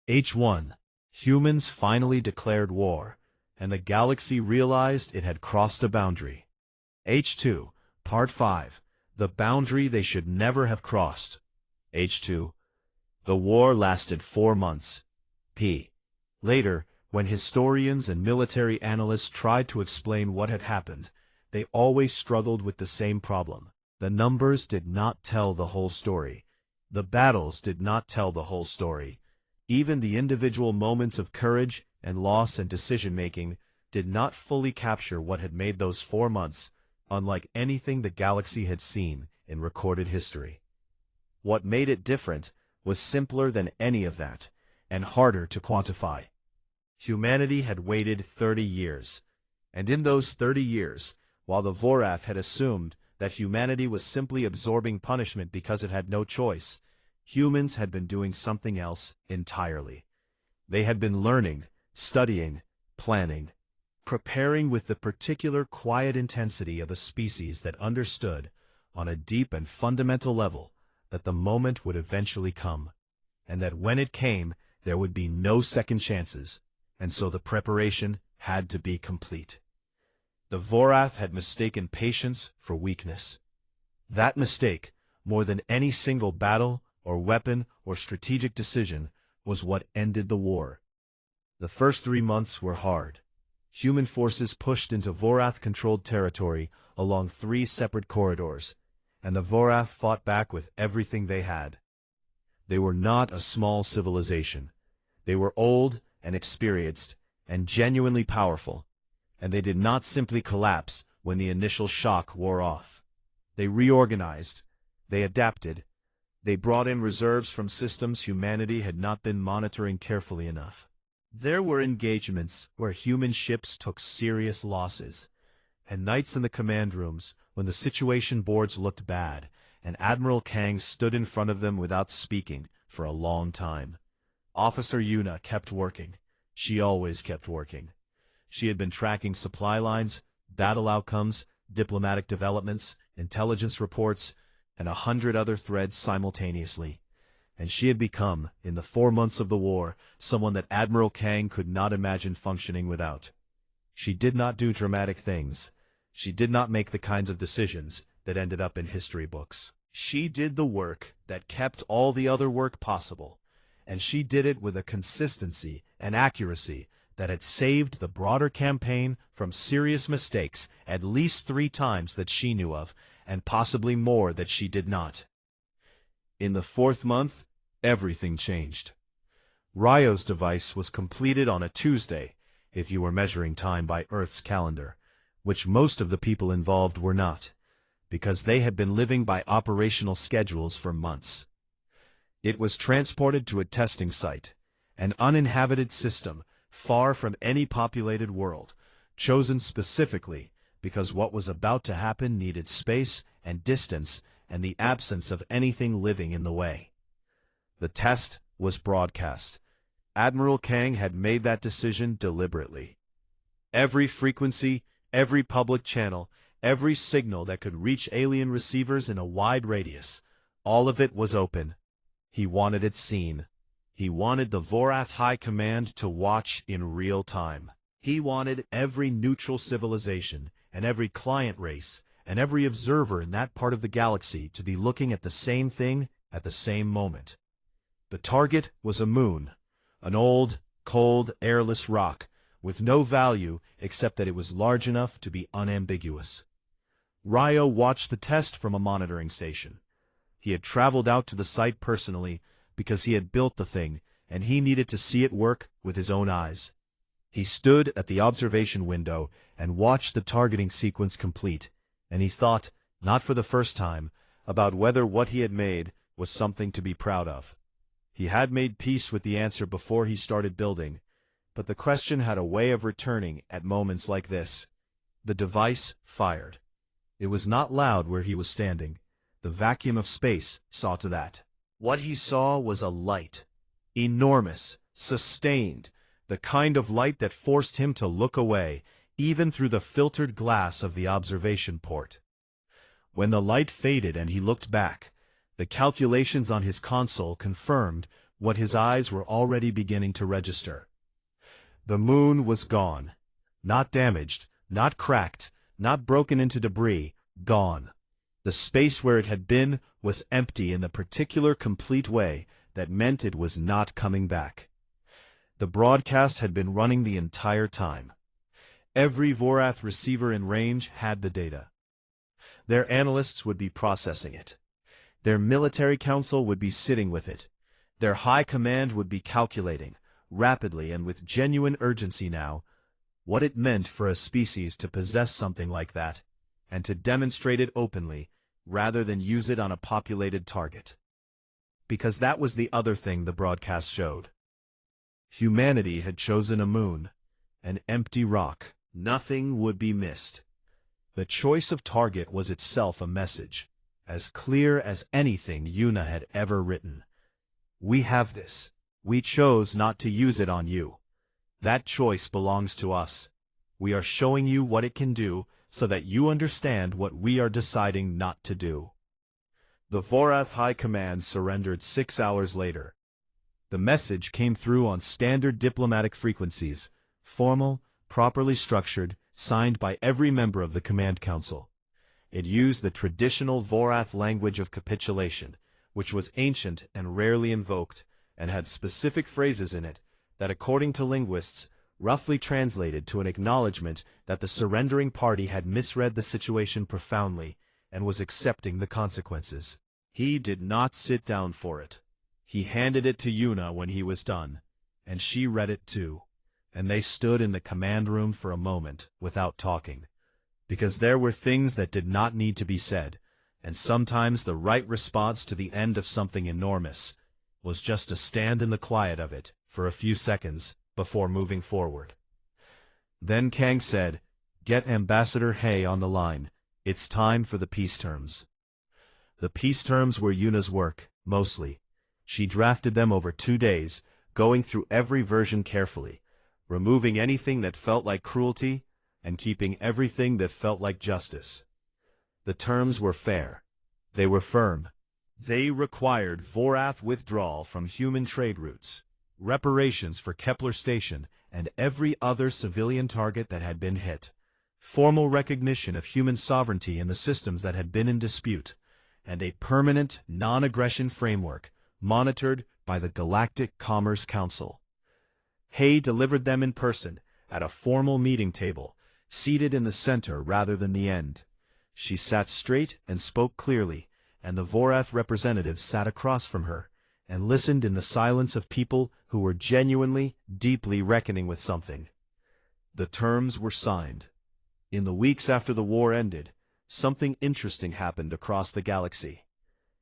H1. Humans finally declared war, and the galaxy realized it had crossed a boundary. H2. Part 5. The boundary they should never have crossed. H2. The war lasted 4 months. Later, when historians and military analysts tried to explain what had happened, they always struggled with the same problem. The numbers did not tell the whole story. The battles did not tell the whole story. Even the individual moments of courage and loss and decision-making did not fully capture what had made those 4 months unlike anything the galaxy had seen in recorded history. What made it different was simpler than any of that, and harder to quantify. Humanity had waited 30 years, and in those 30 years, while the Vorath had assumed that humanity was simply absorbing punishment because it had no choice, humans had been doing something else entirely. They had been learning, studying, planning, preparing with the particular quiet intensity of a species that understood, on a deep and fundamental level, that the moment would eventually come, and that when it came, there would be no second chances, and so the preparation had to be complete. The Vorath had mistaken patience for weakness. That mistake, more than any single battle or weapon or strategic decision, was what ended the war. The first 3 months were hard. Human forces pushed into Vorath-controlled territory along 3 separate corridors, and the Vorath fought back with everything they had. They were not a small civilization. They were old and experienced and genuinely powerful, and they did not simply collapse when the initial shock wore off. They reorganized, they adapted, they brought in reserves from systems humanity had not been monitoring carefully enough. There were engagements where human ships took serious losses, and nights in the command rooms when the situation boards looked bad, and Admiral Kang stood in front of them without speaking for a long time. Officer Yuna kept working. She always kept working. She had been tracking supply lines, battle outcomes, diplomatic developments, intelligence reports, and 100 other threads simultaneously. And she had become, in the 4 months of the war, someone that Admiral Kang could not imagine functioning without. She did not do dramatic things. She did not make the kinds of decisions that ended up in history books. She did the work that kept all the other work possible, and she did it with a consistency and accuracy that had saved the broader campaign from serious mistakes at least 3 times that she knew of, and possibly more that she did not. In the 4th month, everything changed. Ryo's device was completed on a Tuesday, if you were measuring time by Earth's calendar, which most of the people involved were not, because they had been living by operational schedules for months. It was transported to a testing site, an uninhabited system far from any populated world, chosen specifically because what was about to happen needed space and distance and the absence of anything living in the way. The test was broadcast. Admiral Kang had made that decision deliberately. Every frequency, every public channel, every signal that could reach alien receivers in a wide radius, all of it was open. He wanted it seen. He wanted the Vorath High Command to watch in real time. He wanted every neutral civilization and every client race and every observer in that part of the galaxy to be looking at the same thing at the same moment. The target was a moon, an old, cold, airless rock with no value except that it was large enough to be unambiguous. Ryo watched the test from a monitoring station. He had traveled out to the site personally because he had built the thing and he needed to see it work with his own eyes. He stood at the observation window and watched the targeting sequence complete, and he thought, not for the first time, about whether what he had made was something to be proud of. He had made peace with the answer before he started building, but the question had a way of returning at moments like this. The device fired. It was not loud where he was standing. The vacuum of space saw to that. What he saw was a light. Enormous, sustained, the kind of light that forced him to look away, even through the filtered glass of the observation port. When the light faded and he looked back, the calculations on his console confirmed what his eyes were already beginning to register. The moon was gone. Not damaged, not cracked, not broken into debris, gone. The space where it had been was empty in the particular complete way that meant it was not coming back. The broadcast had been running the entire time. Every Vorath receiver in range had the data. Their analysts would be processing it. Their military council would be sitting with it. Their high command would be calculating, rapidly and with genuine urgency now, what it meant for a species to possess something like that, and to demonstrate it openly, rather than use it on a populated target. Because that was the other thing the broadcast showed. Humanity had chosen a moon, an empty rock. Nothing would be missed. The choice of target was itself a message, as clear as anything Yuna had ever written. We have this. We chose not to use it on you. That choice belongs to us. We are showing you what it can do so that you understand what we are deciding not to do. The Vorath High Command surrendered 6 hours later. The message came through on standard diplomatic frequencies, formal, properly structured, signed by every member of the Command Council. It used the traditional Vorath language of capitulation, which was ancient and rarely invoked, and had specific phrases in it that, according to linguists, roughly translated to an acknowledgement that the surrendering party had misread the situation profoundly and was accepting the consequences. He did not sit down for it. He handed it to Yuna when he was done, and she read it too, and they stood in the command room for a moment without talking, because there were things that did not need to be said, and sometimes the right response to the end of something enormous was just to stand in the quiet of it for a few seconds before moving forward. Then Kang said, "Get Ambassador He on the line. It's time for the peace terms." The peace terms were Yuna's work, mostly. She drafted them over 2 days, going through every version carefully, removing anything that felt like cruelty, and keeping everything that felt like justice. The terms were fair. They were firm. They required Vorath withdrawal from human trade routes, reparations for Kepler Station and every other civilian target that had been hit, formal recognition of human sovereignty in the systems that had been in dispute, and a permanent non-aggression framework monitored by the Galactic Commerce Council. He delivered them in person, at a formal meeting table, seated in the center rather than the end. She sat straight and spoke clearly, and the Vorath representative sat across from her, and listened in the silence of people who were genuinely, deeply reckoning with something. The terms were signed. In the weeks after the war ended, something interesting happened across the galaxy.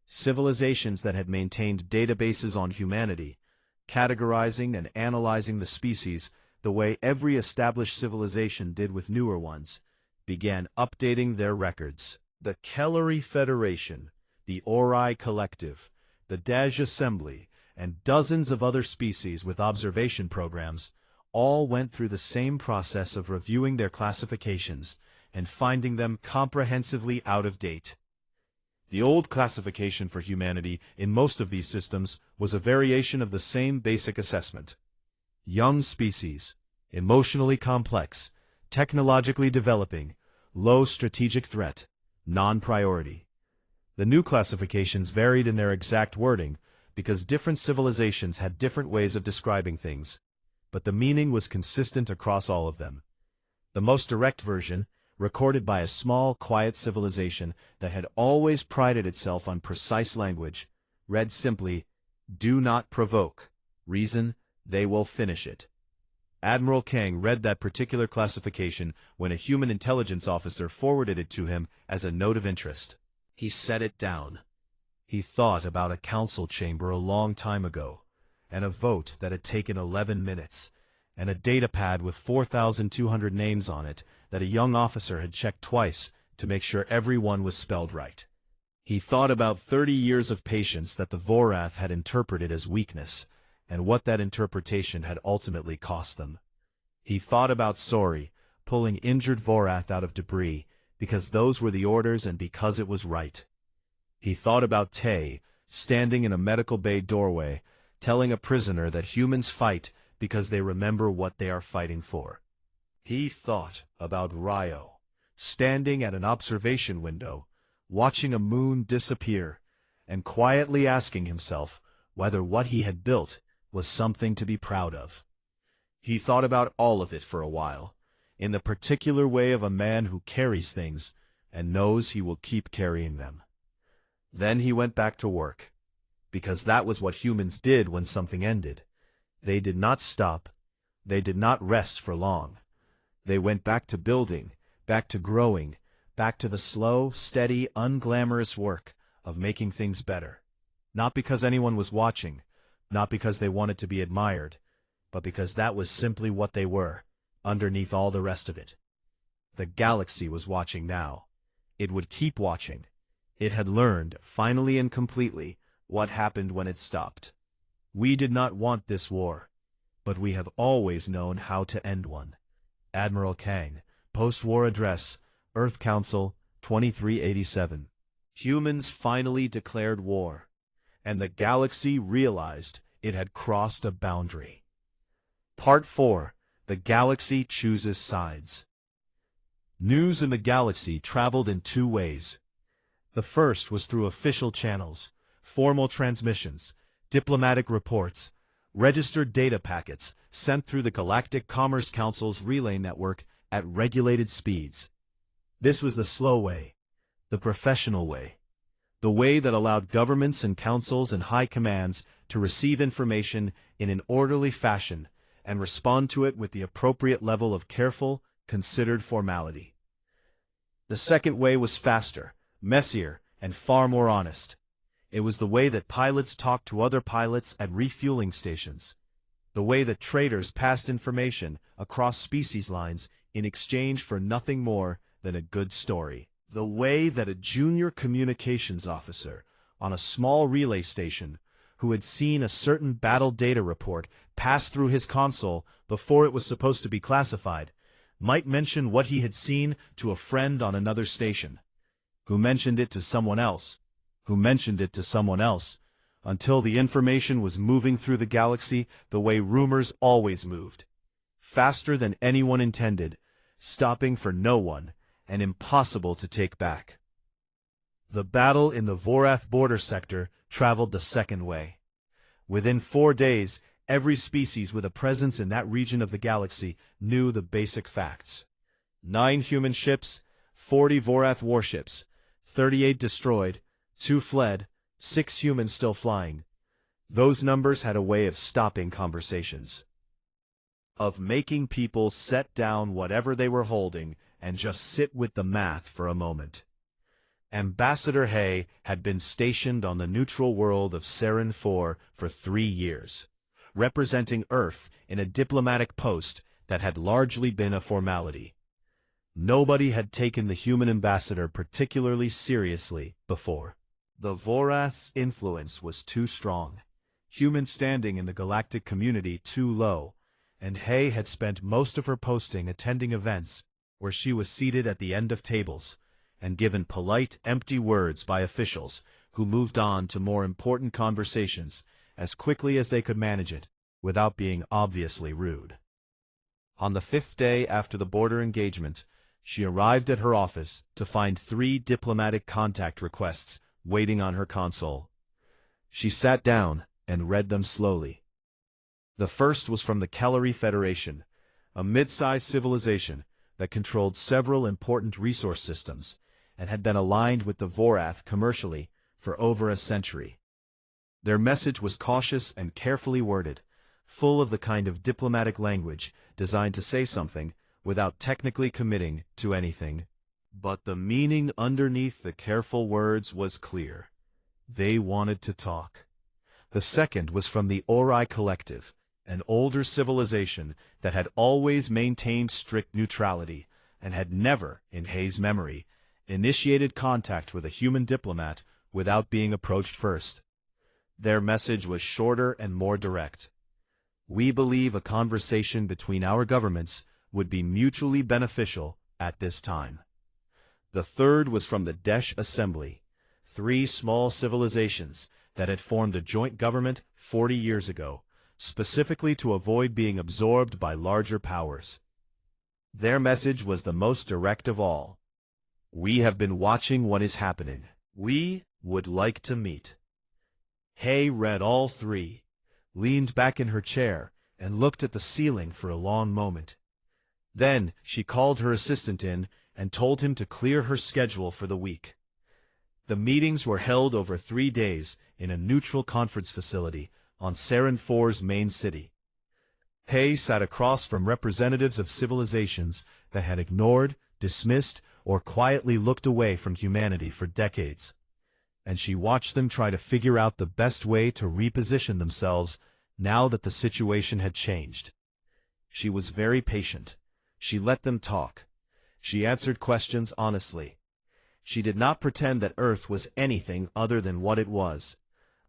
Civilizations that had maintained databases on humanity, categorizing and analyzing the species the way every established civilization did with newer ones, began updating their records. The Kellery Federation, the Ori Collective, the Daj Assembly, and dozens of other species with observation programs all went through the same process of reviewing their classifications and finding them comprehensively out of date. The old classification for humanity in most of these systems was a variation of the same basic assessment. Young species, emotionally complex, technologically developing, low strategic threat, non-priority. The new classifications varied in their exact wording because different civilizations had different ways of describing things, but the meaning was consistent across all of them. The most direct version, recorded by a small, quiet civilization that had always prided itself on precise language, read simply, "Do not provoke. Reason, they will finish it." Admiral Kang read that particular classification when a human intelligence officer forwarded it to him as a note of interest. He set it down. He thought about a council chamber a long time ago, and a vote that had taken 11 minutes, and a datapad with 4,200 names on it that a young officer had checked twice to make sure everyone was spelled right. He thought about 30 years of patience that the Vorath had interpreted as weakness, and what that interpretation had ultimately cost them. He thought about Sori, pulling injured Vorath out of debris, because those were the orders and because it was right. He thought about Tay, standing in a medical bay doorway, telling a prisoner that humans fight because they remember what they are fighting for. He thought about Ryo, standing at an observation window, watching a moon disappear, and quietly asking himself whether what he had built was something to be proud of. He thought about all of it for a while, in the particular way of a man who carries things and knows he will keep carrying them. Then he went back to work, because that was what humans did when something ended. They did not stop. They did not rest for long. They went back to building, back to growing, back to the slow, steady, unglamorous work of making things better. Not because anyone was watching, not because they wanted to be admired, but because that was simply what they were, underneath all the rest of it. The galaxy was watching now. It would keep watching. It had learned, finally and completely, what happened when it stopped. We did not want this war, but we have always known how to end one. Admiral Kang, Post-War Address, Earth Council, 2387. Humans finally declared war, and the galaxy realized it had crossed a boundary. Part 4. The Galaxy Chooses Sides. News in the galaxy traveled in two ways. The first was through official channels, formal transmissions, diplomatic reports, registered data packets sent through the Galactic Commerce Council's relay network at regulated speeds. This was the slow way, the professional way, the way that allowed governments and councils and high commands to receive information in an orderly fashion and respond to it with the appropriate level of careful, considered formality. The second way was faster, messier, and far more honest. It was the way that pilots talked to other pilots at refueling stations, the way that traders passed information across species lines in exchange for nothing more than a good story, the way that a junior communications officer on a small relay station who had seen a certain battle data report pass through his console before it was supposed to be classified might mention what he had seen to a friend on another station, who mentioned it to someone else, who mentioned it to someone else, until the information was moving through the galaxy the way rumors always moved, faster than anyone intended, stopping for no one, and impossible to take back. The battle in the Vorath border sector traveled the second way. Within 4 days, every species with a presence in that region of the galaxy knew the basic facts. 9 human ships, 40 Vorath warships, 38 destroyed, 2 fled, 6 humans still flying. Those numbers had a way of stopping conversations, of making people set down whatever they were holding and just sit with the math for a moment. Ambassador Hay had been stationed on the neutral world of Saren IV for 3 years, representing Earth in a diplomatic post that had largely been a formality. Nobody had taken the human ambassador particularly seriously before. The Vorath's influence was too strong, human standing in the galactic community too low, and Hay had spent most of her posting attending events where she was seated at the end of tables and given polite, empty words by officials who moved on to more important conversations as quickly as they could manage it, without being obviously rude. On the 5th day after the border engagement, she arrived at her office to find 3 diplomatic contact requests waiting on her console. She sat down and read them slowly. The first was from the Kellery Federation, a mid-sized civilization that controlled several important resource systems and had been aligned with the Vorath commercially for over a century. Their message was cautious and carefully worded, full of the kind of diplomatic language designed to say something without technically committing to anything. But the meaning underneath the careful words was clear. They wanted to talk. The second was from the Ori Collective, an older civilization that had always maintained strict neutrality and had never, in Hay's memory, initiated contact with a human diplomat without being approached first. Their message was shorter and more direct. We believe a conversation between our governments would be mutually beneficial at this time. The third was from the Desh Assembly, 3 small civilizations that had formed a joint government 40 years ago, specifically to avoid being absorbed by larger powers. Their message was the most direct of all. We have been watching what is happening. We would like to meet. Hay read all three, leaned back in her chair, and looked at the ceiling for a long moment. Then she called her assistant in and told him to clear her schedule for the week. The meetings were held over 3 days in a neutral conference facility on Saren IV's main city. Hay sat across from representatives of civilizations that had ignored, dismissed, or quietly looked away from humanity for decades, and she watched them try to figure out the best way to reposition themselves now that the situation had changed. She was very patient. She let them talk. She answered questions honestly. She did not pretend that Earth was anything other than what it was,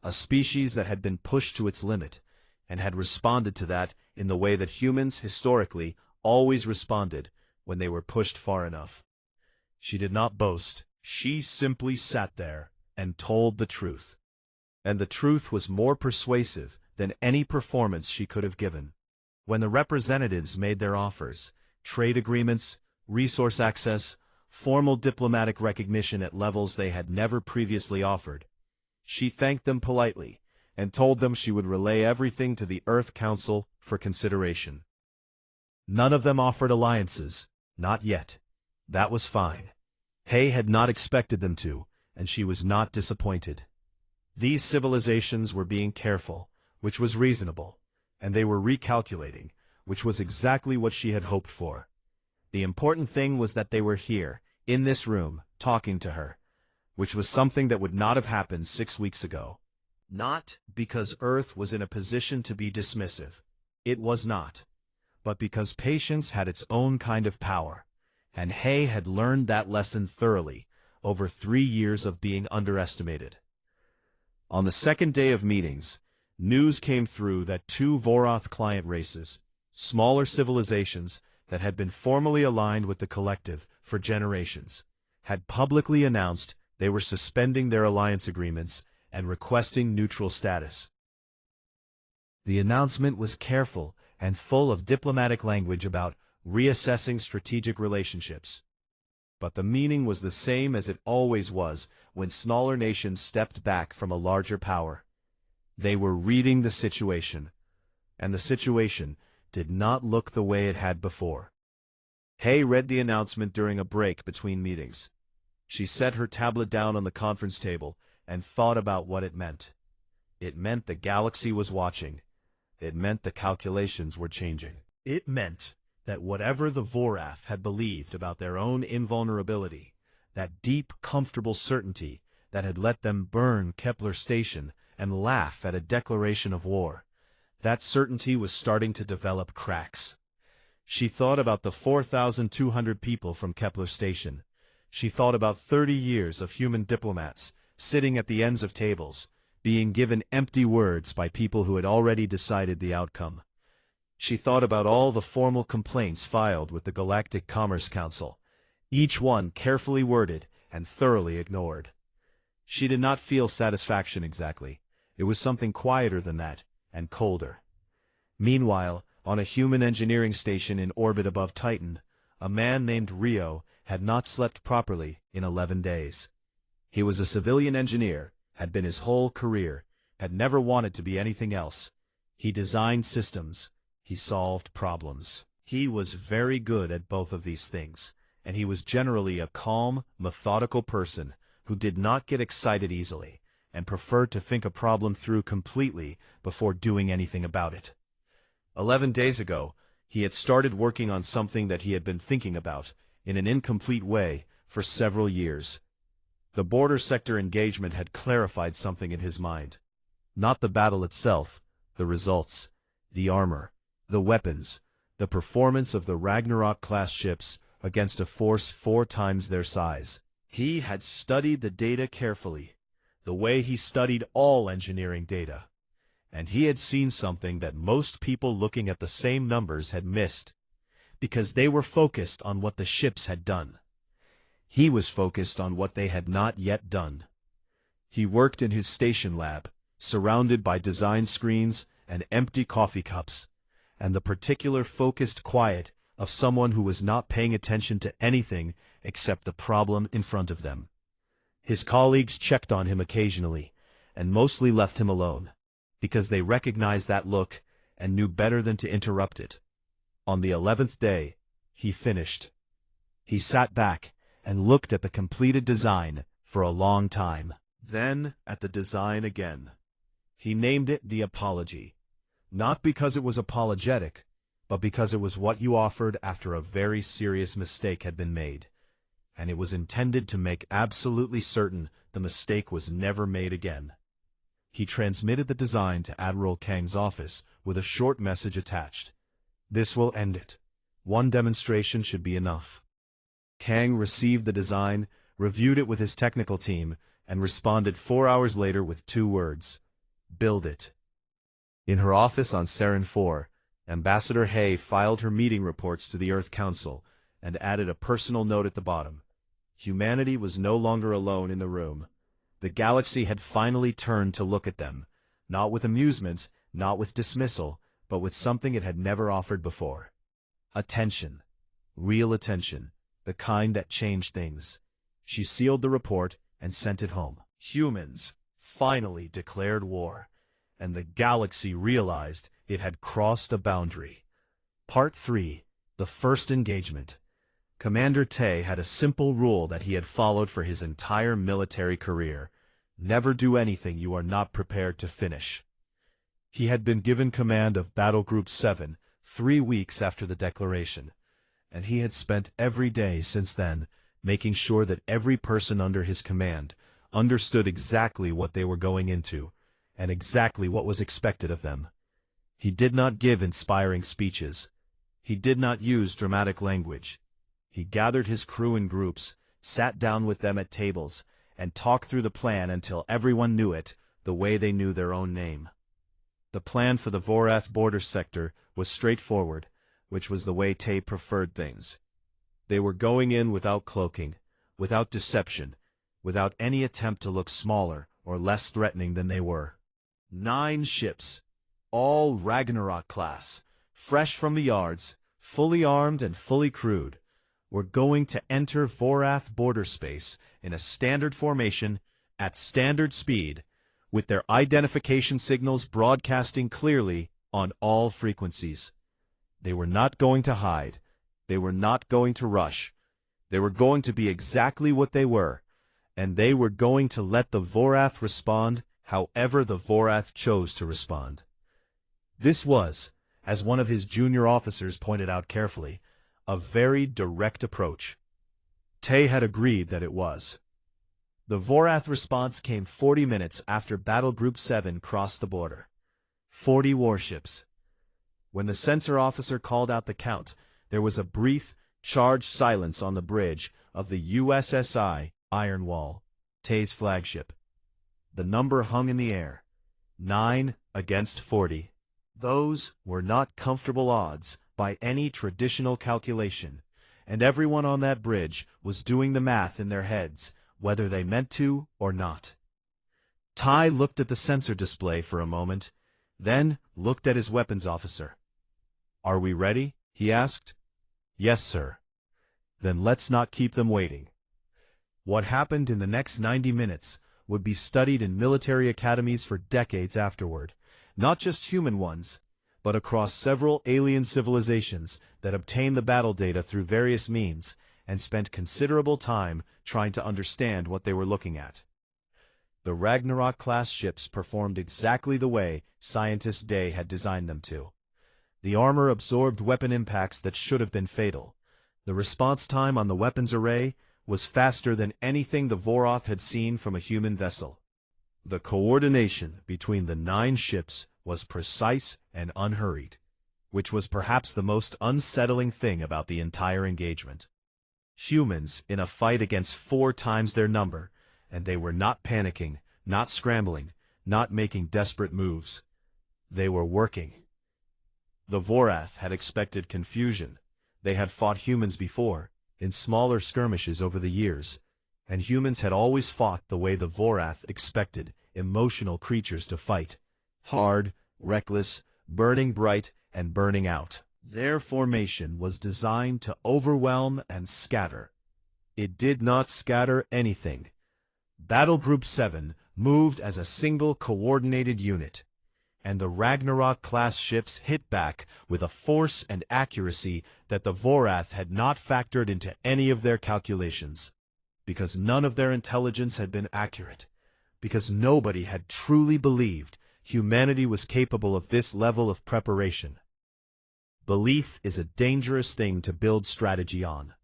a species that had been pushed to its limit, and had responded to that in the way that humans historically always responded when they were pushed far enough. She did not boast. She simply sat there and told the truth. And the truth was more persuasive than any performance she could have given. When the representatives made their offers, trade agreements, resource access, formal diplomatic recognition at levels they had never previously offered, she thanked them politely and told them she would relay everything to the Earth Council for consideration. None of them offered alliances, not yet. That was fine. Hay had not expected them to, and she was not disappointed. These civilizations were being careful, which was reasonable, and they were recalculating, which was exactly what she had hoped for. The important thing was that they were here, in this room, talking to her, which was something that would not have happened 6 weeks ago. Not because Earth was in a position to be dismissive. It was not. But because patience had its own kind of power, and Hay had learned that lesson thoroughly over 3 years of being underestimated. On the second day of meetings, news came through that 2 Voroth client races, smaller civilizations that had been formally aligned with the collective for generations, had publicly announced they were suspending their alliance agreements and requesting neutral status. The announcement was careful and full of diplomatic language about reassessing strategic relationships. But the meaning was the same as it always was when smaller nations stepped back from a larger power. They were reading the situation, and the situation did not look the way it had before. Hay read the announcement during a break between meetings. She set her tablet down on the conference table and thought about what it meant. It meant the galaxy was watching. It meant the calculations were changing. It meant that whatever the Vorath had believed about their own invulnerability, that deep, comfortable certainty that had let them burn Kepler Station and laugh at a declaration of war, that certainty was starting to develop cracks. She thought about the 4,200 people from Kepler Station. She thought about 30 years of human diplomats sitting at the ends of tables, being given empty words by people who had already decided the outcome. She thought about all the formal complaints filed with the Galactic Commerce Council, each one carefully worded and thoroughly ignored. She did not feel satisfaction exactly. It was something quieter than that, and colder. Meanwhile, on a human engineering station in orbit above Titan, a man named Rio had not slept properly in 11 days. He was a civilian engineer, had been his whole career, had never wanted to be anything else. He designed systems. He solved problems. He was very good at both of these things, and he was generally a calm, methodical person who did not get excited easily, and preferred to think a problem through completely before doing anything about it. 11 days ago, he had started working on something that he had been thinking about, in an incomplete way, for several years. The border sector engagement had clarified something in his mind. Not the battle itself, the results, the armor, the weapons, the performance of the Ragnarok-class ships against a force 4 times their size. He had studied the data carefully, the way he studied all engineering data, and he had seen something that most people looking at the same numbers had missed, because they were focused on what the ships had done. He was focused on what they had not yet done. He worked in his station lab, surrounded by design screens and empty coffee cups, and the particular focused quiet of someone who was not paying attention to anything except the problem in front of them. His colleagues checked on him occasionally, and mostly left him alone, because they recognized that look and knew better than to interrupt it. On the 11th day, he finished. He sat back and looked at the completed design for a long time, then at the design again. He named it the Apology, not because it was apologetic, but because it was what you offered after a very serious mistake had been made, and it was intended to make absolutely certain the mistake was never made again. He transmitted the design to Admiral Kang's office with a short message attached. "This will end it. One demonstration should be enough." Kang received the design, reviewed it with his technical team, and responded 4 hours later with 2 words: "Build it." In her office on Sarin 4, Ambassador Hay filed her meeting reports to the Earth Council and added a personal note at the bottom. Humanity was no longer alone in the room. The galaxy had finally turned to look at them, not with amusement, not with dismissal, but with something it had never offered before. Attention. Real attention. The kind that changed things. She sealed the report and sent it home. Humans finally declared war, and the galaxy realized it had crossed a boundary. Part 3. The First Engagement. Commander Tay had a simple rule that he had followed for his entire military career: never do anything you are not prepared to finish. He had been given command of Battle Group 7 3 weeks after the declaration, and he had spent every day since then making sure that every person under his command understood exactly what they were going into, and exactly what was expected of them. He did not give inspiring speeches. He did not use dramatic language. He gathered his crew in groups, sat down with them at tables, and talked through the plan until everyone knew it the way they knew their own name. The plan for the Vorath border sector was straightforward, which was the way Tay preferred things. They were going in without cloaking, without deception, without any attempt to look smaller or less threatening than they were. 9 ships, all Ragnarok class, fresh from the yards, fully armed and fully crewed, were going to enter Vorath border space in a standard formation, at standard speed, with their identification signals broadcasting clearly on all frequencies. They were not going to hide. They were not going to rush. They were going to be exactly what they were, and they were going to let the Vorath respond however the Vorath chose to respond. This was, as one of his junior officers pointed out carefully, a very direct approach. Tay had agreed that it was. The Vorath response came 40 minutes after Battle Group 7 crossed the border. 40 warships. When the sensor officer called out the count, there was a brief, charged silence on the bridge of the USSI Iron Wall, Tay's flagship. The number hung in the air. 9 against 40. Those were not comfortable odds by any traditional calculation, and everyone on that bridge was doing the math in their heads, whether they meant to or not. Ty looked at the sensor display for a moment, then looked at his weapons officer. "Are we ready?" he asked. "Yes, sir." "Then let's not keep them waiting." What happened in the next 90 minutes would be studied in military academies for decades afterward, not just human ones, but across several alien civilizations that obtained the battle data through various means and spent considerable time trying to understand what they were looking at. The Ragnarok-class ships performed exactly the way scientist Day had designed them to. The armor absorbed weapon impacts that should have been fatal. The response time on the weapons array was faster than anything the Vorath had seen from a human vessel. The coordination between the 9 ships was precise and unhurried, which was perhaps the most unsettling thing about the entire engagement. Humans in a fight against 4 times their number, and they were not panicking, not scrambling, not making desperate moves. They were working. The Vorath had expected confusion. They had fought humans before, in smaller skirmishes over the years, and humans had always fought the way the Vorath expected emotional creatures to fight. Hard, reckless, burning bright, and burning out. Their formation was designed to overwhelm and scatter. It did not scatter anything. Battle Group 7 moved as a single coordinated unit, and the Ragnarok-class ships hit back with a force and accuracy that the Vorath had not factored into any of their calculations, because none of their intelligence had been accurate, because nobody had truly believed humanity was capable of this level of preparation. Belief is a dangerous thing to build strategy on.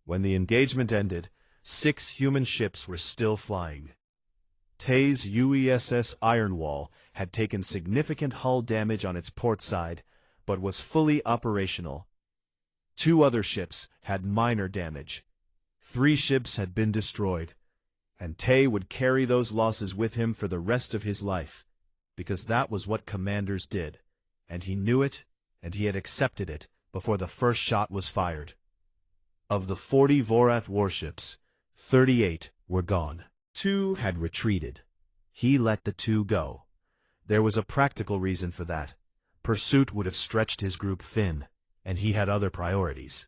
When the engagement ended, 6 human ships were still flying. Tay's UESS Ironwall had taken significant hull damage on its port side, but was fully operational. 2 other ships had minor damage. 3 ships had been destroyed, and Tay would carry those losses with him for the rest of his life, because that was what commanders did, and he knew it, and he had accepted it before the first shot was fired. Of the 40 Vorath warships, 38 were gone. 2 had retreated. He let the 2 go. There was a practical reason for that. Pursuit would have stretched his group thin, and he had other priorities.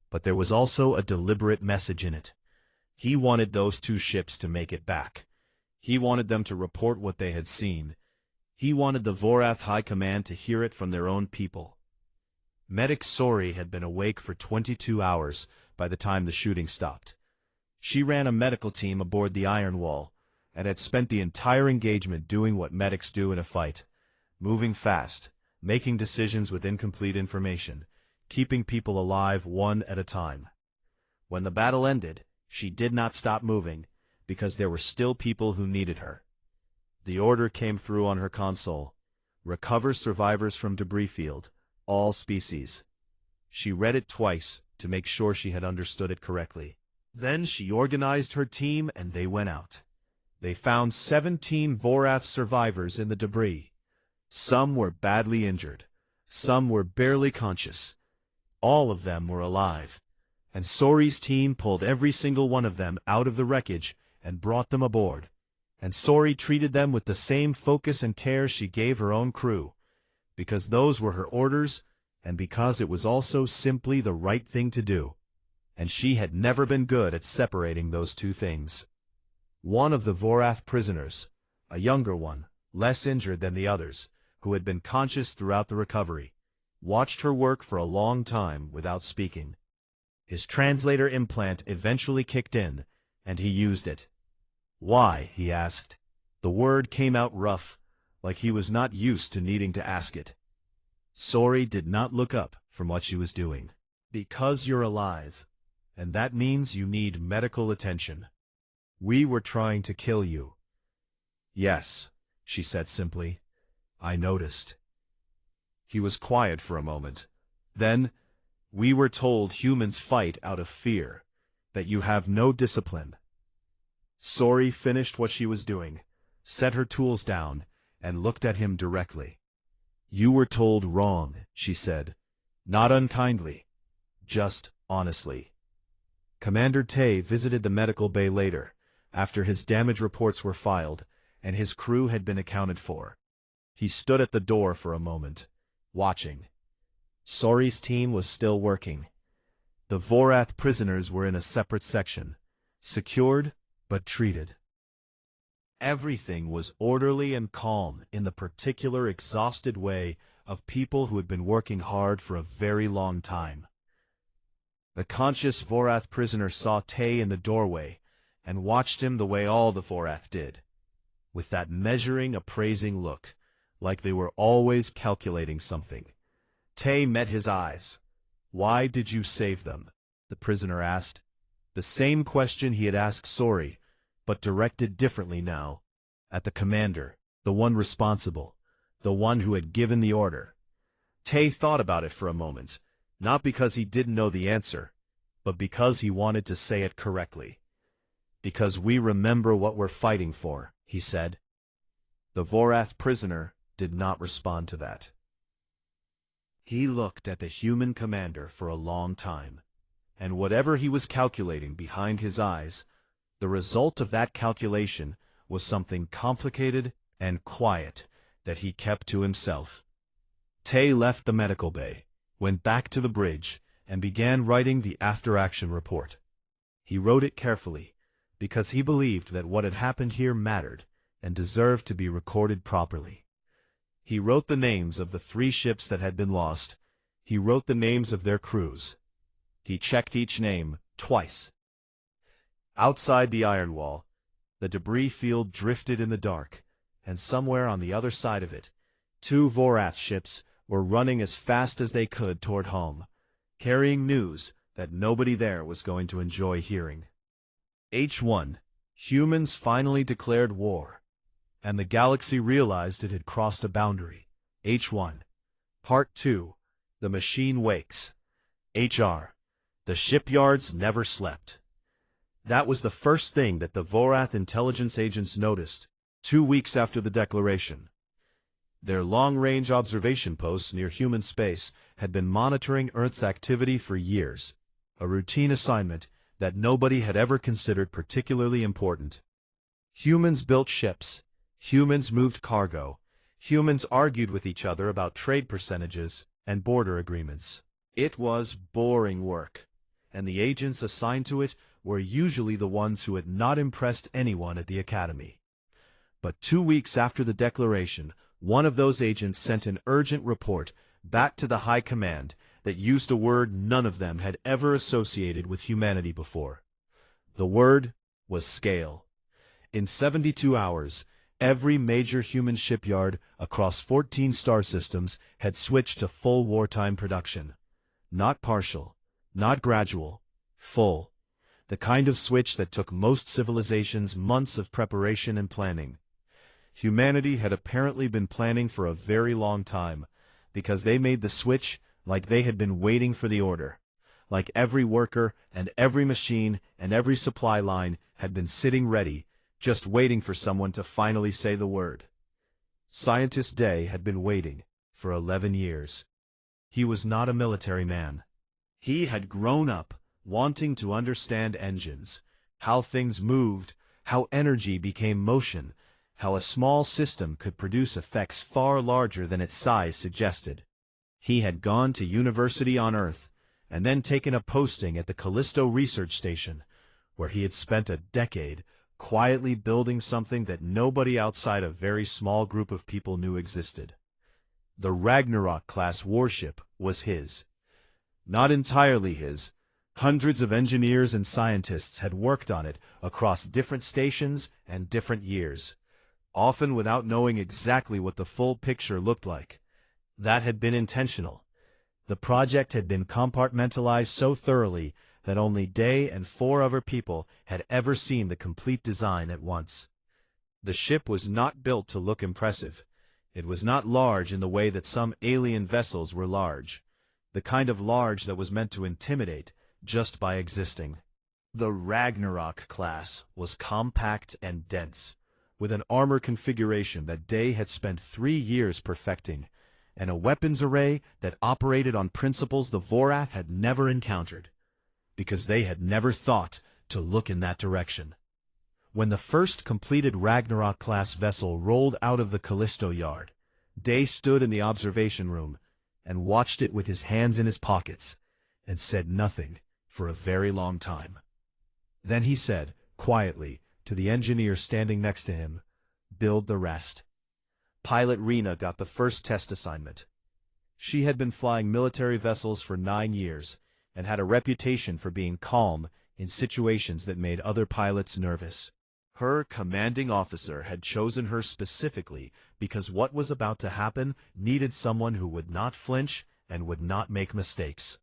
But there was also a deliberate message in it. He wanted those 2 ships to make it back. He wanted them to report what they had seen. He wanted the Vorath High Command to hear it from their own people. Medic Sori had been awake for 22 hours by the time the shooting stopped. She ran a medical team aboard the Iron Wall, and had spent the entire engagement doing what medics do in a fight, moving fast, making decisions with incomplete information, keeping people alive one at a time. When the battle ended, she did not stop moving, because there were still people who needed her. The order came through on her console: recover survivors from debris field, all species. She read it twice to make sure she had understood it correctly. Then she organized her team and they went out. They found 17 Vorath survivors in the debris. Some were badly injured. Some were barely conscious. All of them were alive. And Sori's team pulled every single one of them out of the wreckage and brought them aboard. And Sori treated them with the same focus and care she gave her own crew, because those were her orders, and because it was also simply the right thing to do. And she had never been good at separating those 2 things. One of the Vorath prisoners, a younger one, less injured than the others, who had been conscious throughout the recovery, watched her work for a long time without speaking. His translator implant eventually kicked in, and he used it. "Why?" he asked. The word came out rough, like he was not used to needing to ask it. Sori did not look up from what she was doing. "Because you're alive, and that means you need medical attention. We were trying to kill you." "Yes," she said simply. "I noticed." He was quiet for a moment. Then, "We were told humans fight out of fear, that you have no discipline." Sori finished what she was doing, set her tools down, and looked at him directly. "You were told wrong," she said. "Not unkindly, just honestly." Commander Tay visited the medical bay later, after his damage reports were filed, and his crew had been accounted for. He stood at the door for a moment, watching. Sori's team was still working. The Vorath prisoners were in a separate section, secured but treated. Everything was orderly and calm in the particular exhausted way of people who had been working hard for a very long time. The conscious Vorath prisoner saw Tay in the doorway and watched him the way all the Vorath did, with that measuring, appraising look, like they were always calculating something. Tay met his eyes. "Why did you save them?" the prisoner asked. The same question he had asked Sori, but directed differently now, at the commander, the one responsible, the one who had given the order. Tay thought about it for a moment, not because he didn't know the answer, but because he wanted to say it correctly. "Because we remember what we're fighting for," he said. The Vorath prisoner did not respond to that. He looked at the human commander for a long time, and whatever he was calculating behind his eyes The result of that calculation was something complicated and quiet that he kept to himself. Tay left the medical bay, went back to the bridge, and began writing the after-action report. He wrote it carefully, because he believed that what had happened here mattered and deserved to be recorded properly. He wrote the names of the 3 ships that had been lost. He wrote the names of their crews. He checked each name twice. Outside the iron wall, the debris field drifted in the dark, and somewhere on the other side of it, 2 Vorath ships were running as fast as they could toward home, carrying news that nobody there was going to enjoy hearing. H1. Humans finally declared war, and the galaxy realized it had crossed a boundary. H1. Part 2. The machine wakes. HR. The shipyards never slept. That was the first thing that the Vorath intelligence agents noticed, 2 weeks after the declaration. Their long-range observation posts near human space had been monitoring Earth's activity for years, a routine assignment that nobody had ever considered particularly important. Humans built ships, humans moved cargo, humans argued with each other about trade percentages and border agreements. It was boring work, and the agents assigned to it were usually the ones who had not impressed anyone at the Academy. But 2 weeks after the declaration, one of those agents sent an urgent report back to the High Command that used a word none of them had ever associated with humanity before. The word was scale. In 72 hours, every major human shipyard across 14 star systems had switched to full wartime production. Not partial, not gradual, full. The kind of switch that took most civilizations months of preparation and planning. Humanity had apparently been planning for a very long time, because they made the switch like they had been waiting for the order. Like every worker and every machine and every supply line had been sitting ready, just waiting for someone to finally say the word. Scientist Day had been waiting for 11 years. He was not a military man. He had grown up wanting to understand engines, how things moved, how energy became motion, how a small system could produce effects far larger than its size suggested. He had gone to university on Earth, and then taken a posting at the Callisto Research Station, where he had spent a decade quietly building something that nobody outside a very small group of people knew existed. The Ragnarok-class warship was his. Not entirely his. Hundreds of engineers and scientists had worked on it across different stations and different years, often without knowing exactly what the full picture looked like. That had been intentional. The project had been compartmentalized so thoroughly that only Day and 4 other people had ever seen the complete design at once. The ship was not built to look impressive. It was not large in the way that some alien vessels were large, the kind of large that was meant to intimidate just by existing. The Ragnarok class was compact and dense, with an armor configuration that Day had spent 3 years perfecting, and a weapons array that operated on principles the Vorath had never encountered, because they had never thought to look in that direction. When the first completed Ragnarok-class vessel rolled out of the Callisto yard, Day stood in the observation room and watched it with his hands in his pockets, and said nothing for a very long time. Then he said, quietly, to the engineer standing next to him, "Build the rest." Pilot Rena got the first test assignment. She had been flying military vessels for 9 years, and had a reputation for being calm in situations that made other pilots nervous. Her commanding officer had chosen her specifically because what was about to happen needed someone who would not flinch and would not make mistakes.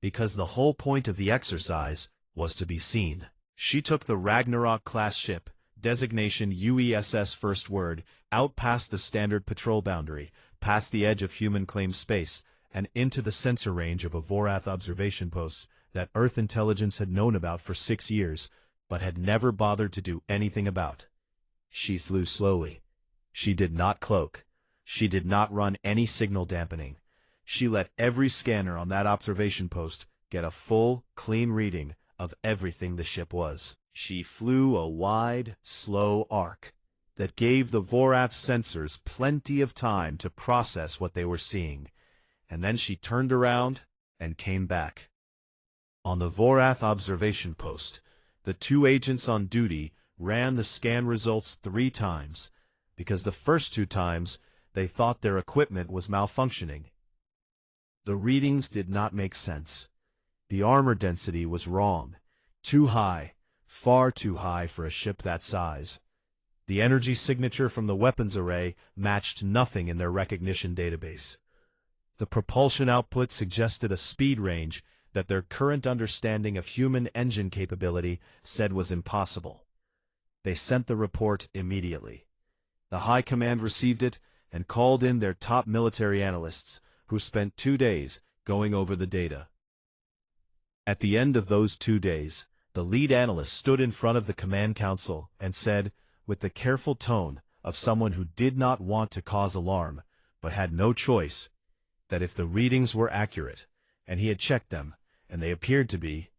Because the whole point of the exercise was to be seen. She took the Ragnarok-class ship, designation UESS First Word, out past the standard patrol boundary, past the edge of human-claimed space, and into the sensor range of a Vorath observation post that Earth intelligence had known about for 6 years, but had never bothered to do anything about. She flew slowly. She did not cloak. She did not run any signal dampening. She let every scanner on that observation post get a full, clean reading of everything the ship was. She flew a wide, slow arc that gave the Vorath sensors plenty of time to process what they were seeing, and then she turned around and came back. On the Vorath observation post, the two agents on duty ran the scan results 3 times, because the first 2 times they thought their equipment was malfunctioning. The readings did not make sense. The armor density was wrong, too high, far too high for a ship that size. The energy signature from the weapons array matched nothing in their recognition database. The propulsion output suggested a speed range that their current understanding of human engine capability said was impossible. They sent the report immediately. The High Command received it and called in their top military analysts, who spent 2 days going over the data. At the end of those 2 days, the lead analyst stood in front of the Command Council and said, with the careful tone of someone who did not want to cause alarm, but had no choice, that if the readings were accurate, and he had checked them, and they appeared to be,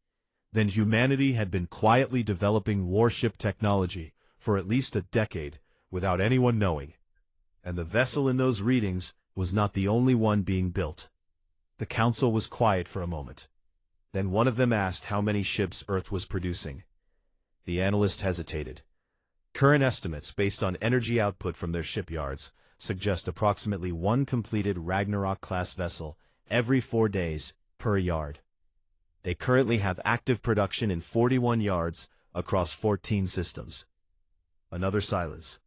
then humanity had been quietly developing warship technology for at least a decade without anyone knowing, and the vessel in those readings was not the only one being built. The council was quiet for a moment. Then one of them asked how many ships Earth was producing. The analyst hesitated. Current estimates based on energy output from their shipyards suggest approximately 1 completed Ragnarok-class vessel every 4 days per yard. They currently have active production in 41 yards across 14 systems. Another silence.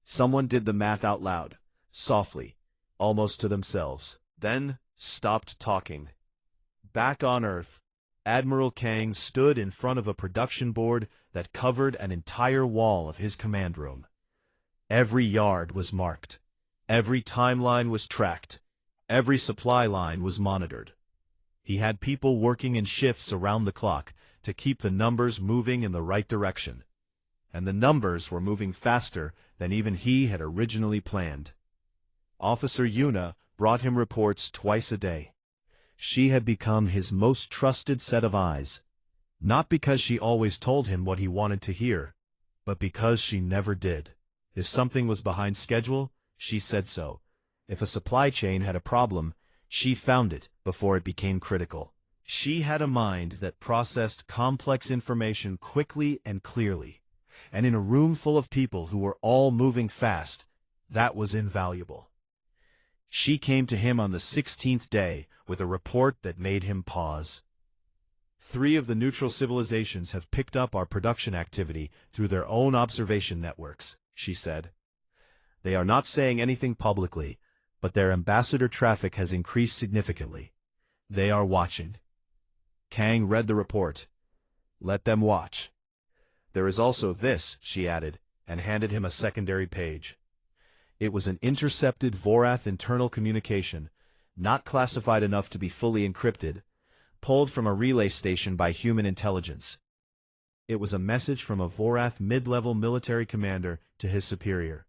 Someone did the math out loud, softly, almost to themselves, then stopped talking. Back on Earth, Admiral Kang stood in front of a production board that covered an entire wall of his command room. Every yard was marked. Every timeline was tracked. Every supply line was monitored. He had people working in shifts around the clock to keep the numbers moving in the right direction. And the numbers were moving faster than even he had originally planned. Officer Yuna brought him reports twice a day. She had become his most trusted set of eyes, not because she always told him what he wanted to hear, but because she never did. If something was behind schedule, she said so. If a supply chain had a problem, she found it before it became critical. She had a mind that processed complex information quickly and clearly, and in a room full of people who were all moving fast, that was invaluable. She came to him on the 16th day with a report that made him pause. 3 of the neutral civilizations have picked up our production activity through their own observation networks, she said. They are not saying anything publicly, but their ambassador traffic has increased significantly. They are watching. Kang read the report. Let them watch. There is also this, she added, and handed him a secondary page. It was an intercepted Vorath internal communication, not classified enough to be fully encrypted, pulled from a relay station by human intelligence. It was a message from a Vorath mid-level military commander to his superior.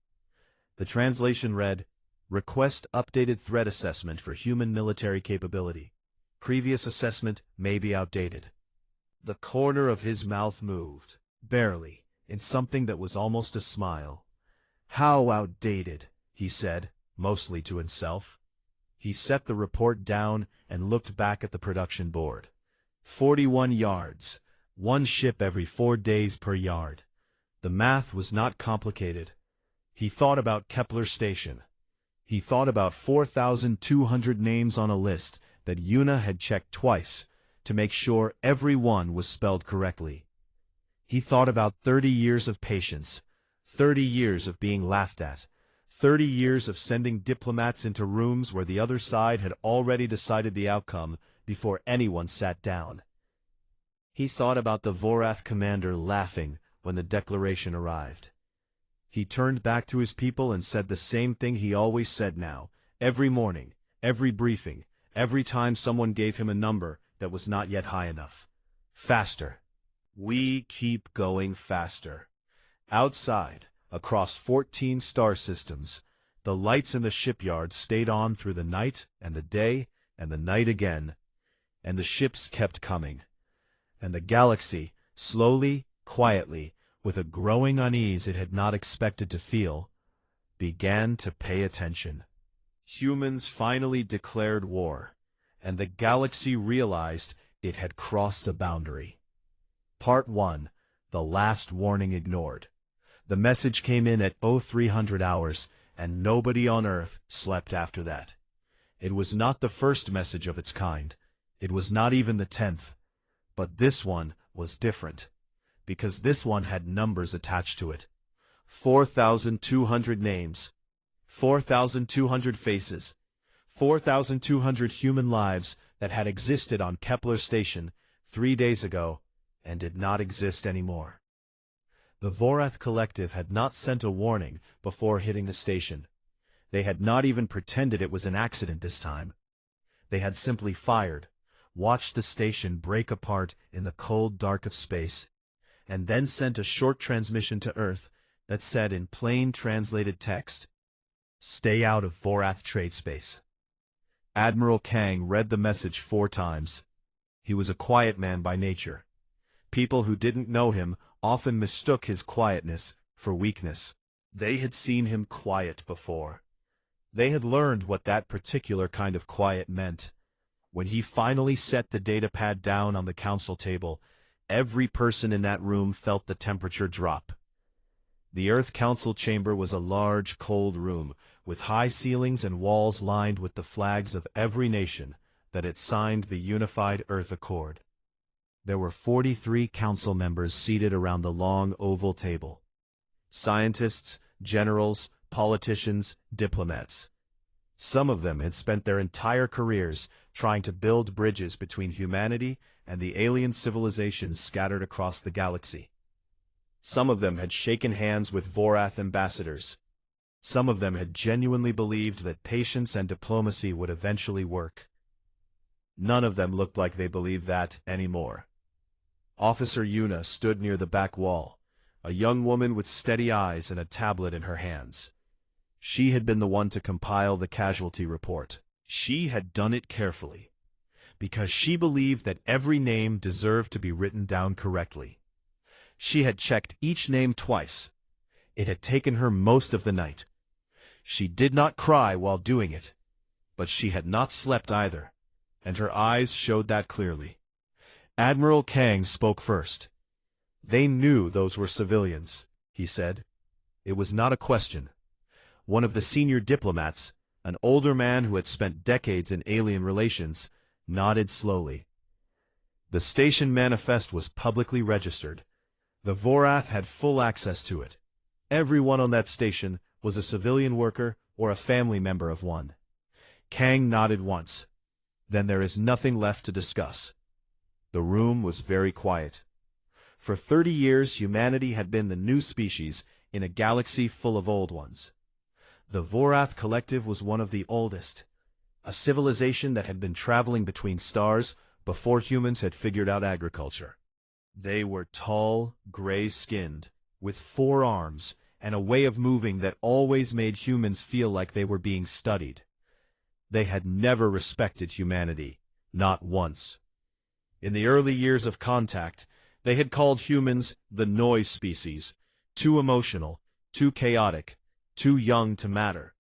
The translation read, "Request updated threat assessment for human military capability. Previous assessment may be outdated." The corner of his mouth moved, barely, in something that was almost a smile. "How outdated," he said, mostly to himself. He set the report down and looked back at the production board. 41 yards, 1 ship every 4 days per yard. The math was not complicated. He thought about Kepler Station. He thought about 4,200 names on a list that Yuna had checked twice to make sure every one was spelled correctly. He thought about 30 years of patience, 30 years of being laughed at, 30 years of sending diplomats into rooms where the other side had already decided the outcome before anyone sat down. He thought about the Vorath commander laughing when the declaration arrived. He turned back to his people and said the same thing he always said now, every morning, every briefing, every time someone gave him a number that was not yet high enough. Faster. We keep going faster. Outside, across 14 star systems, the lights in the shipyard stayed on through the night and the day and the night again, and the ships kept coming. And the galaxy, slowly, quietly, with a growing unease it had not expected to feel, began to pay attention. Humans finally declared war, and the galaxy realized it had crossed a boundary. Part 1. The Last Warning Ignored. The message came in at 0300 hours, and nobody on Earth slept after that. It was not the first message of its kind. It was not even the 10th. But this one was different, because this one had numbers attached to it. 4,200 names, 4,200 faces, 4,200 human lives that had existed on Kepler Station 3 days ago and did not exist anymore. The Vorath Collective had not sent a warning before hitting the station. They had not even pretended it was an accident this time. They had simply fired, watched the station break apart in the cold dark of space, and then sent a short transmission to Earth that said in plain translated text, "Stay out of Vorath trade space." Admiral Kang read the message 4 times. He was a quiet man by nature. People who didn't know him often mistook his quietness for weakness. They had seen him quiet before. They had learned what that particular kind of quiet meant. When he finally set the datapad down on the council table, every person in that room felt the temperature drop. The Earth Council chamber was a large, cold room, with high ceilings and walls lined with the flags of every nation that had signed the Unified Earth Accord. There were 43 council members seated around the long oval table. Scientists, generals, politicians, diplomats. Some of them had spent their entire careers trying to build bridges between humanity and the alien civilizations scattered across the galaxy. Some of them had shaken hands with Vorath ambassadors. Some of them had genuinely believed that patience and diplomacy would eventually work. None of them looked like they believed that anymore. Officer Yuna stood near the back wall, a young woman with steady eyes and a tablet in her hands. She had been the one to compile the casualty report. She had done it carefully, because she believed that every name deserved to be written down correctly. She had checked each name twice. It had taken her most of the night. She did not cry while doing it, but she had not slept either, and her eyes showed that clearly. Admiral Kang spoke first. "They knew those were civilians," he said. It was not a question. One of the senior diplomats, an older man who had spent decades in alien relations, nodded slowly. The station manifest was publicly registered. The Vorath had full access to it. Everyone on that station was a civilian worker or a family member of one. Kang nodded once. Then there is nothing left to discuss. The room was very quiet. For 30 years, humanity had been the new species in a galaxy full of old ones. The Vorath Collective was one of the oldest, a civilization that had been traveling between stars before humans had figured out agriculture. They were tall, gray-skinned, with 4 arms, and a way of moving that always made humans feel like they were being studied. They had never respected humanity, not once. In the early years of contact, they had called humans the noise species, too emotional, too chaotic, too young to matter.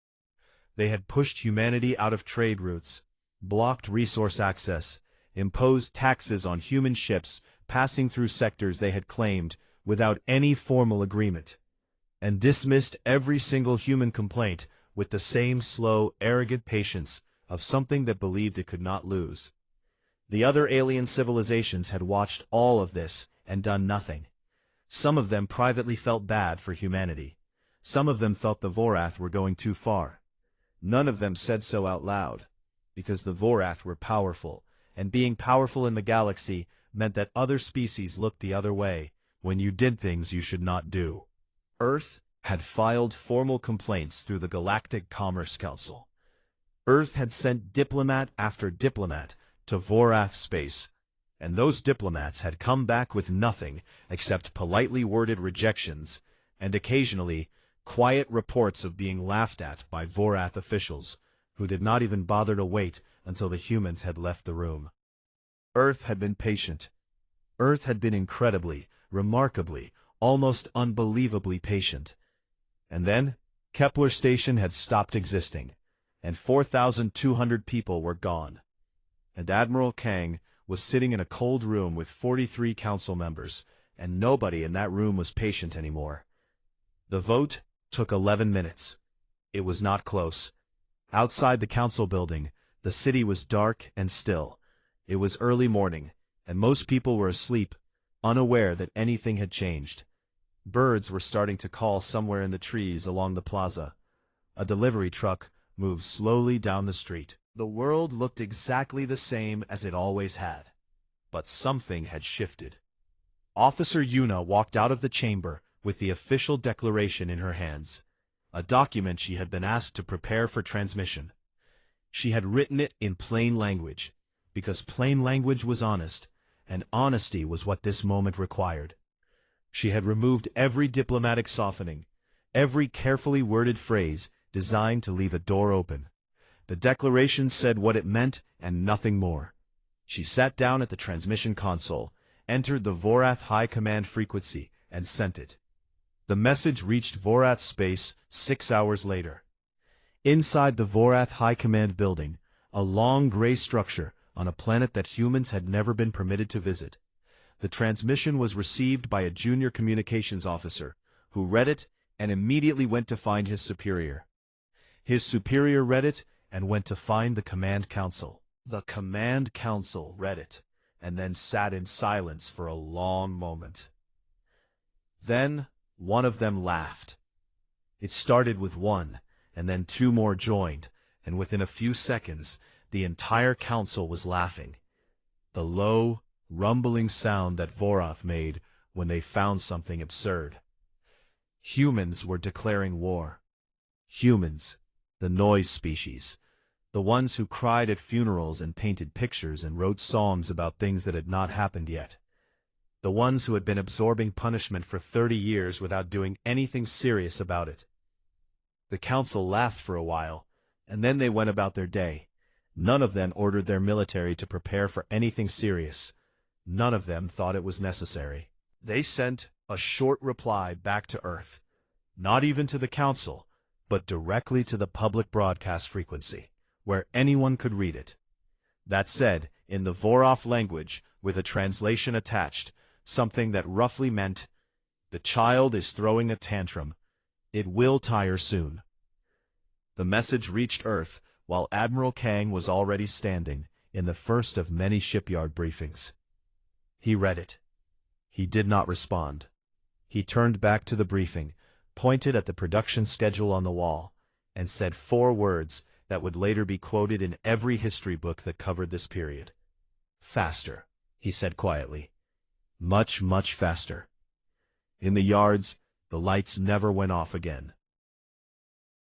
They had pushed humanity out of trade routes, blocked resource access, imposed taxes on human ships passing through sectors they had claimed without any formal agreement, and dismissed every single human complaint with the same slow, arrogant patience of something that believed it could not lose. The other alien civilizations had watched all of this and done nothing. Some of them privately felt bad for humanity. Some of them felt the Vorath were going too far. None of them said so out loud, because the Vorath were powerful, and being powerful in the galaxy meant that other species looked the other way when you did things you should not do. Earth had filed formal complaints through the Galactic Commerce Council. Earth had sent diplomat after diplomat to Vorath space, and those diplomats had come back with nothing except politely worded rejections, and occasionally quiet reports of being laughed at by Vorath officials, who did not even bother to wait until the humans had left the room. Earth had been patient. Earth had been incredibly, remarkably, almost unbelievably patient. And then, Kepler Station had stopped existing, and 4,200 people were gone. And Admiral Kang was sitting in a cold room with 43 council members, and nobody in that room was patient anymore. The vote took 11 minutes. It was not close. Outside the council building, the city was dark and still. It was early morning, and most people were asleep, unaware that anything had changed. Birds were starting to call somewhere in the trees along the plaza. A delivery truck moved slowly down the street. The world looked exactly the same as it always had. But something had shifted. Officer Yuna walked out of the chamber with the official declaration in her hands, a document she had been asked to prepare for transmission. She had written it in plain language, because plain language was honest, and honesty was what this moment required. She had removed every diplomatic softening, every carefully worded phrase designed to leave a door open. The declaration said what it meant and nothing more. She sat down at the transmission console, entered the Vorath High Command frequency, and sent it. The message reached Vorath space 6 hours later. Inside the Vorath High Command building, a long gray structure on a planet that humans had never been permitted to visit. The transmission was received by a junior communications officer, who read it and immediately went to find his superior. His superior read it and went to find the Command Council. The Command Council read it, and then sat in silence for a long moment. Then one of them laughed. It started with one, and then two more joined, and within a few seconds, the entire council was laughing. The low, rumbling sound that Vorath made when they found something absurd. Humans were declaring war. Humans, the noise species, the ones who cried at funerals and painted pictures and wrote songs about things that had not happened yet. The ones who had been absorbing punishment for 30 years without doing anything serious about it. The council laughed for a while, and then they went about their day. None of them ordered their military to prepare for anything serious. None of them thought it was necessary. They sent a short reply back to Earth, not even to the council, but directly to the public broadcast frequency, where anyone could read it. That said, in the Vorath language, with a translation attached, something that roughly meant, "The child is throwing a tantrum. It will tire soon." The message reached Earth while Admiral Kang was already standing in the first of many shipyard briefings. He read it. He did not respond. He turned back to the briefing, pointed at the production schedule on the wall, and said 4 words that would later be quoted in every history book that covered this period. "Faster," he said quietly. "Much, much faster." In the yards, the lights never went off again.